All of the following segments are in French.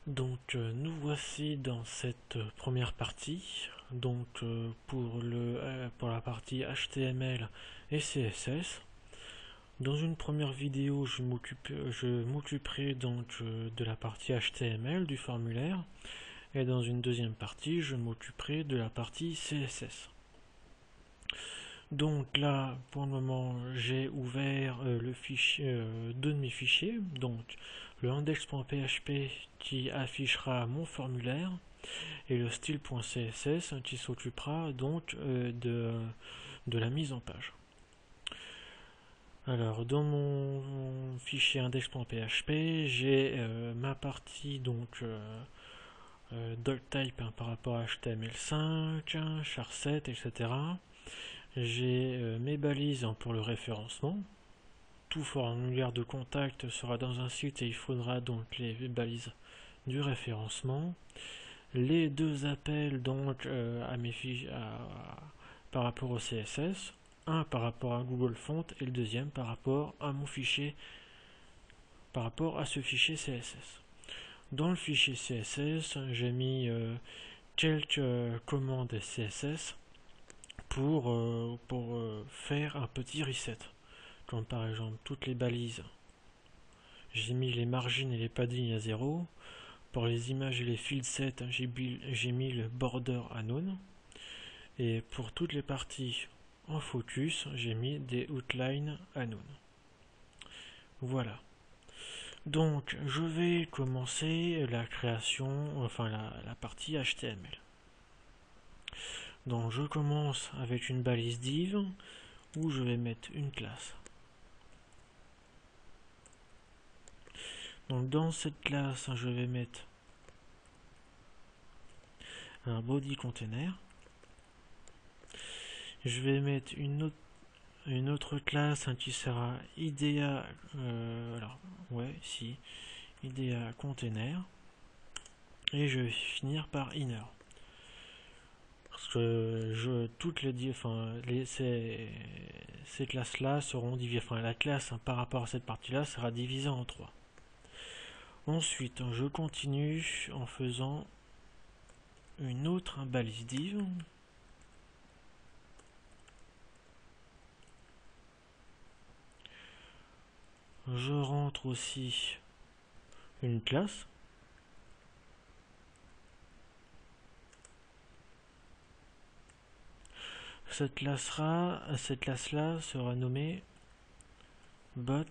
Donc nous voici dans cette première partie. Donc pour la partie HTML et CSS. Dans une première vidéo, je m'occuperai donc de la partie HTML du formulaire, et dans une deuxième partie, je m'occuperai de la partie CSS. Donc là, pour le moment, j'ai ouvert le fichier, deux de mes fichiers, donc le index.php qui affichera mon formulaire et le style.css qui s'occupera donc de la mise en page. Alors dans mon fichier index.php, j'ai ma partie donc doctype par rapport à HTML5, char7, etc. J'ai mes balises pour le référencement. Tout formulaire de contact sera dans un site et il faudra donc les balises du référencement. Les deux appels donc à mes fichiers par rapport au CSS, un par rapport à Google Font et le deuxième par rapport à mon fichier, par rapport à ce fichier CSS. Dans le fichier CSS, j'ai mis quelques commandes CSS pour faire un petit reset, comme par exemple toutes les balises. J'ai mis les margins et les paddings à 0. Pour les images et les field sets, j'ai mis le border à none. Et pour toutes les parties en focus, j'ai mis des outlines à none. Voilà. Donc, je vais commencer la création, enfin la partie HTML. Donc, je commence avec une balise div où je vais mettre une classe. Donc, dans cette classe, je vais mettre un body container. Je vais mettre une autre classe qui sera IDEA, IDEA container, et je vais finir par inner. Parce que ces classes-là seront divisées, enfin la classe par rapport à cette partie-là sera divisée en 3. Ensuite, je continue en faisant une autre balise div. Je rentre aussi une classe. Cette classe-là sera nommée bot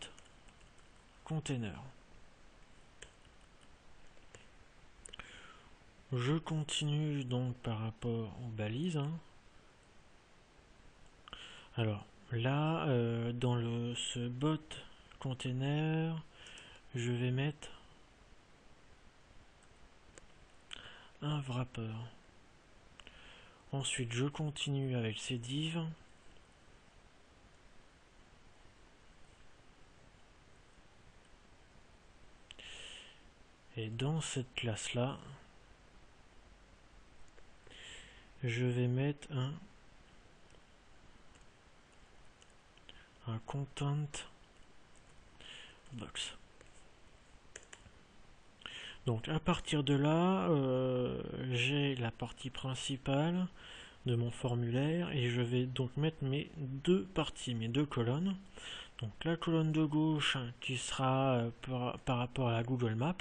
container. Je continue donc par rapport aux balises. Alors là, dans ce bot container, je vais mettre un wrapper. Ensuite, je continue avec ces divs. Et dans cette classe-là, je vais mettre un content box. Donc à partir de là, j'ai la partie principale de mon formulaire et je vais donc mettre mes deux parties, mes deux colonnes. Donc la colonne de gauche qui sera par rapport à la Google Map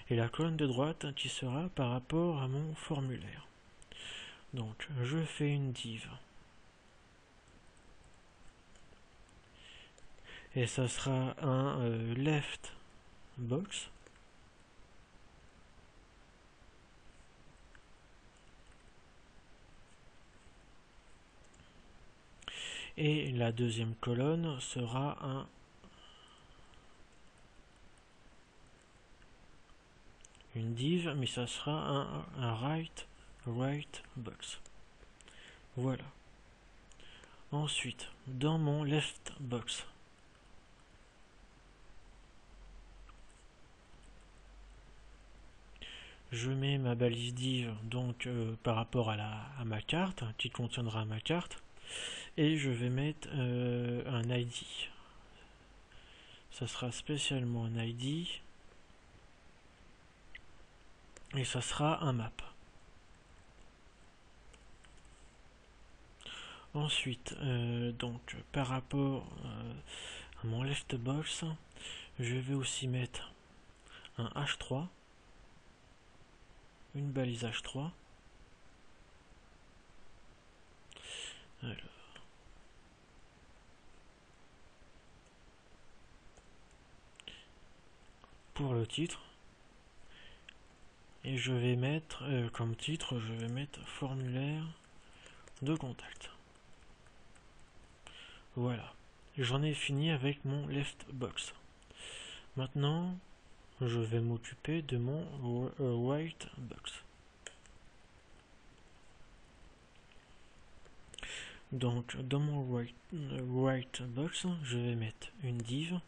et la colonne de droite qui sera par rapport à mon formulaire. Donc je fais une div. Et ça sera un left box. Et la deuxième colonne sera une div, mais ça sera un right box. Voilà. Ensuite, dans mon left box, je mets ma balise div donc par rapport à ma carte, qui contiendra ma carte, et je vais mettre un ID. Ça sera spécialement un ID. et ça sera un map. Ensuite, donc par rapport à mon left box, je vais aussi mettre un H3, une balise H3. Alors, pour le titre, et je vais mettre comme titre, je vais mettre formulaire de contact. Voilà, j'en ai fini avec mon left box. Maintenant, je vais m'occuper de mon right box. Donc, dans mon right box, je vais mettre une div.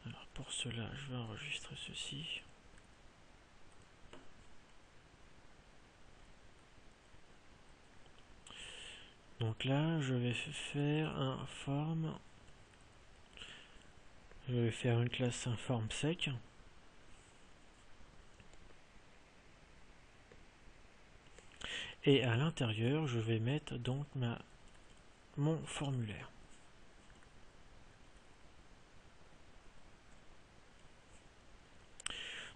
Alors, pour cela, je vais enregistrer ceci. Donc là, je vais faire un form. Je vais faire une classe form sec. Et à l'intérieur, je vais mettre donc mon formulaire.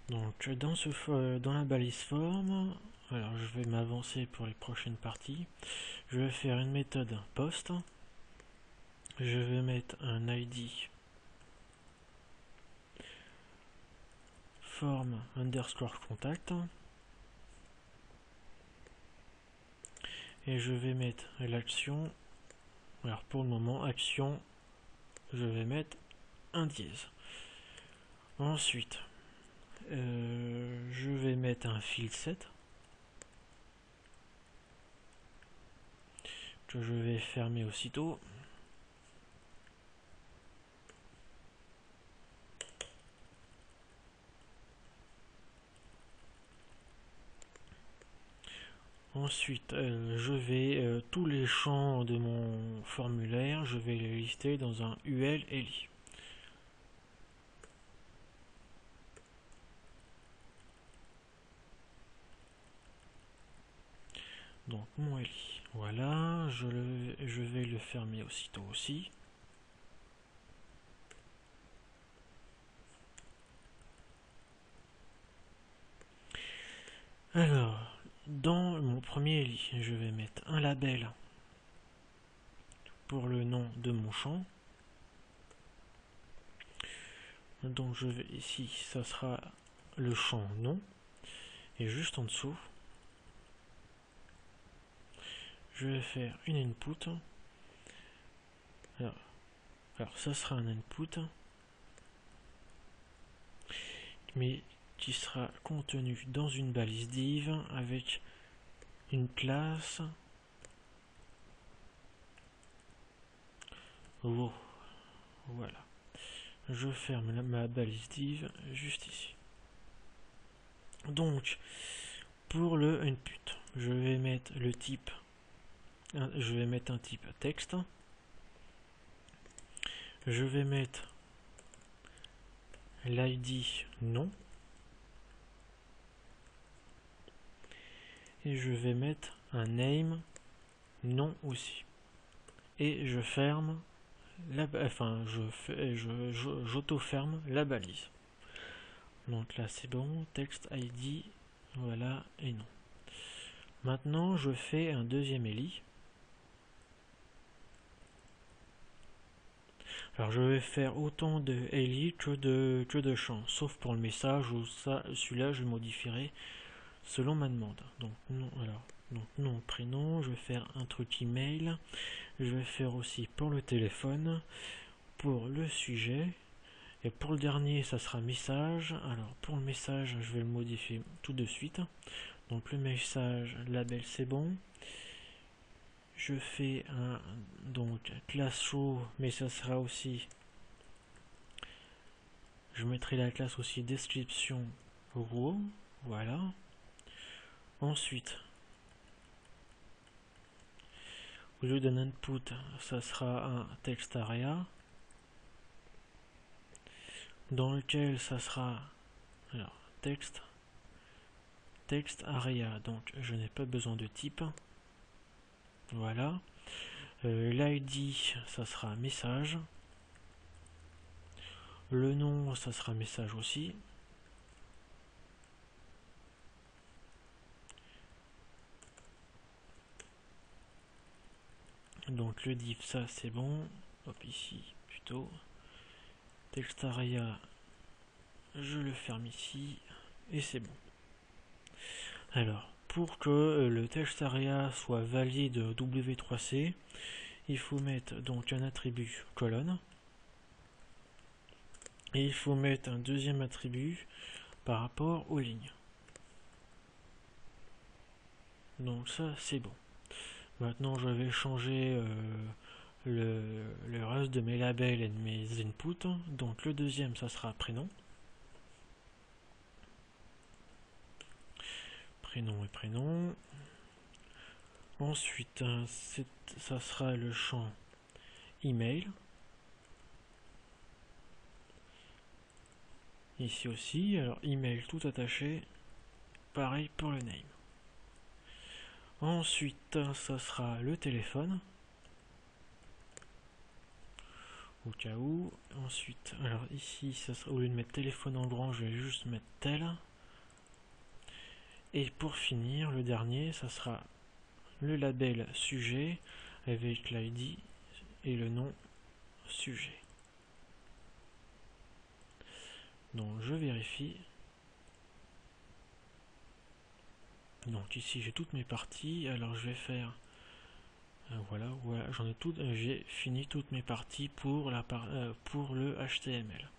Donc dans la balise form, alors je vais m'avancer pour les prochaines parties. Je vais faire une méthode post. Je vais mettre un ID form underscore contact. Et je vais mettre l'action. Alors pour le moment, action, je vais mettre un dièse. Ensuite, je vais mettre un field set que je vais fermer aussitôt. Ensuite, je vais tous les champs de mon formulaire, je vais les lister dans un UL-LI. Donc mon LI, voilà, je vais le fermer aussitôt aussi. Alors, dans mon premier LI, je vais mettre un label pour le nom de mon champ. Donc je vais ici, ça sera le champ nom. Et juste en dessous, je vais faire une input. Alors ça sera un input, mais qui sera contenu dans une balise div avec une classe raw. Voilà. Je ferme ma balise div juste ici. Donc, pour le input, je vais mettre le type, je vais mettre un type texte. Je vais mettre l'ID nom. Et je vais mettre un name nom aussi. Et je ferme j'auto-ferme la balise. Donc là c'est bon, texte ID, voilà, et non. Maintenant je fais un deuxième ELI. Alors je vais faire autant de ELI que de champs, sauf pour le message où celui-là je modifierai selon ma demande. Donc nom, prénom, je vais faire un truc email, je vais faire aussi pour le téléphone, pour le sujet, et pour le dernier ça sera message. Alors pour le message je vais le modifier tout de suite. Donc le message label c'est bon. Je fais un classe show, mais ça sera aussi, je mettrai la classe aussi description raw, voilà. Ensuite, au lieu d'un input, ça sera un text area dans lequel ça sera texte texte area, donc je n'ai pas besoin de type. Voilà. L'ID, ça sera message. Le nom, ça sera message aussi. Donc le div, ça c'est bon. Hop, ici plutôt. Text area, je le ferme ici. Et c'est bon. Alors, pour que le text area soit valide W3C, il faut mettre donc un attribut colonne. Et il faut mettre un deuxième attribut par rapport aux lignes. Donc ça c'est bon. Maintenant je vais changer le reste de mes labels et de mes inputs. Donc le deuxième ça sera prénom. Prénom et prénom. Ensuite ça sera le champ email. Ici aussi, alors email tout attaché, pareil pour le name. Ensuite, ça sera le téléphone, au cas où. Ensuite, alors ici, ça sera, au lieu de mettre téléphone en grand, je vais juste mettre tel. Et pour finir, le dernier, ça sera le label sujet avec l'ID et le nom sujet. Donc je vérifie. Donc ici j'ai toutes mes parties. Alors je vais faire voilà, j'ai fini toutes mes parties pour le HTML.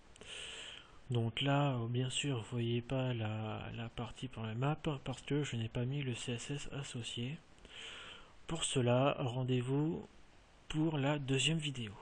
Donc là, bien sûr, vous voyez pas la partie pour la map parce que je n'ai pas mis le CSS associé. Pour cela, rendez-vous pour la deuxième vidéo.